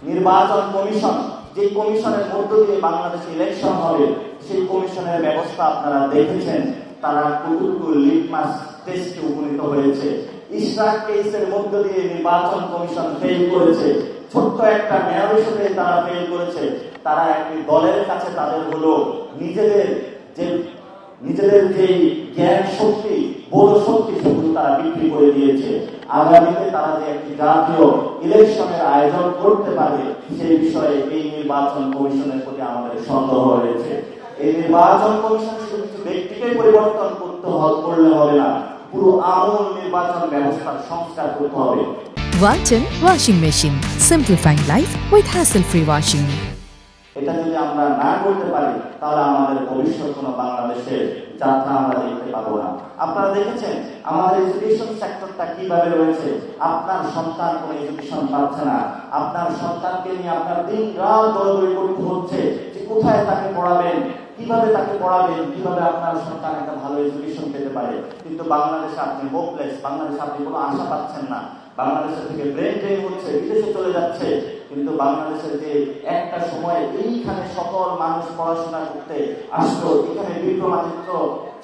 নির্বাচন কমিশন, যে কমিশনের মধ্য দিয়ে বাংলাদেশে ইলেকশন হবে, সেই কমিশনের ব্যবস্থা আপনারা দেখেছেন, তারা কতটুকু লিটমাস টেস্টে উপনীত হয়েছে। ইশরাক কেসের মধ্য দিয়ে নির্বাচন কমিশন ফেল করেছে, ছোট্ট একটা মেয়র হিসেবে তারা ফেল করেছে। তারা একটি দলের কাছে তাদের হলো নিজেদের যে জ্ঞান শক্তি, বোধ শক্তি, সেগুলো তারা বিক্রি করে দিয়েছে। আগামীতে তারা যে একটি জাতীয় ইলেকশনের আয়োজন করতে পারে, সেই বিষয়ে এই নির্বাচন কমিশনের প্রতি আমাদের সন্দেহ রয়েছে। এই নির্বাচন কমিশন শুধু কিছু ব্যক্তিকে পরিবর্তন করলে হবে না, পুরো আমূল নির্বাচন ব্যবস্থার সংস্কার করতে হবে। Walton Washing Machine, simplifying life with hassle-free washing. এটা যদি আমরা না করতে পারি, তাহলে আমাদের ভবিষ্যৎ কোনো বাংলাদেশের যাত্রা আমরা দেখতে পাবো না। আপনারা দেখেছেন আমাদের এডুকেশন সেক্টরটা কিভাবে রয়েছে। আপনার সন্তান কোনো এডুকেশন পাচ্ছে না, আপনার সন্তানকে নিয়ে আপনার দিন রাত দৌড়াদৌড়ি করতে হচ্ছে যে কোথায় তাকে পড়াবেন, কিভাবে তাকে পড়াবেন, কিভাবে আপনার সন্তান একটা ভালো এডুকেশন পেতে পারে। কিন্তু বাংলাদেশে আপনি হোপলেস, বাংলাদেশে আপনি কোনো আশা পাচ্ছেন না। বাংলাদেশের থেকে ব্রেন ড্রেন হচ্ছে, বিদেশে চলে যাচ্ছে। কিন্তু বাংলাদেশের যে একটা সময় এইখানে সকল মানুষ পড়াশোনা করতে আসতো, এখানে বিক্রমাদিত্য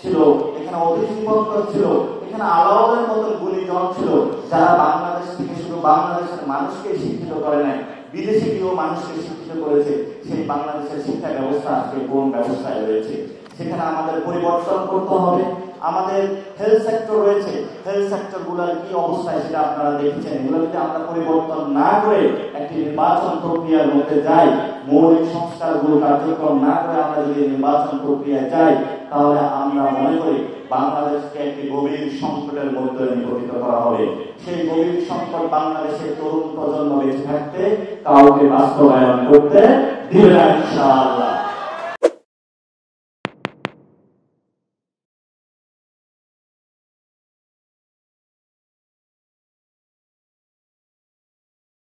ছিল, এখানে অতিথিপত্র ছিল, এখানে আলাউদের মতো গুণীজন ছিল, যারা বাংলাদেশ থেকে শুধু বাংলাদেশের মানুষকে শিক্ষিত করে নাই, বিদেশি গিয়েও মানুষকে শিক্ষিত করেছে। সেই বাংলাদেশের শিক্ষা ব্যবস্থা আজকে কোন ব্যবস্থায় রয়েছে, সেখানে আমাদের পরিবর্তন করতে হবে। আমাদের হেলথ সেক্টর রয়েছে, হেলথ সেক্টর গুলার কি অবস্থায় সেটা আপনারা দেখছেন। এগুলো যদি আমরা পরিবর্তন না করে একটি নির্বাচন প্রক্রিয়ার মধ্যে যাই, মৌলিক সংস্কারগুলো কার্যক্রম না করে আমরা যদি নির্বাচন প্রক্রিয়ায় যাই, তাহলে আমরা মনে করি বাংলাদেশকে একটি গভীর সংকটের মধ্যে নিপতিত করা হবে। সেই গভীর সংকট বাংলাদেশের তরুণ প্রজন্ম বেঁচে থাকতে কাউকে বাস্তবায়ন করতে দিবে না ইনশাআল্লাহ।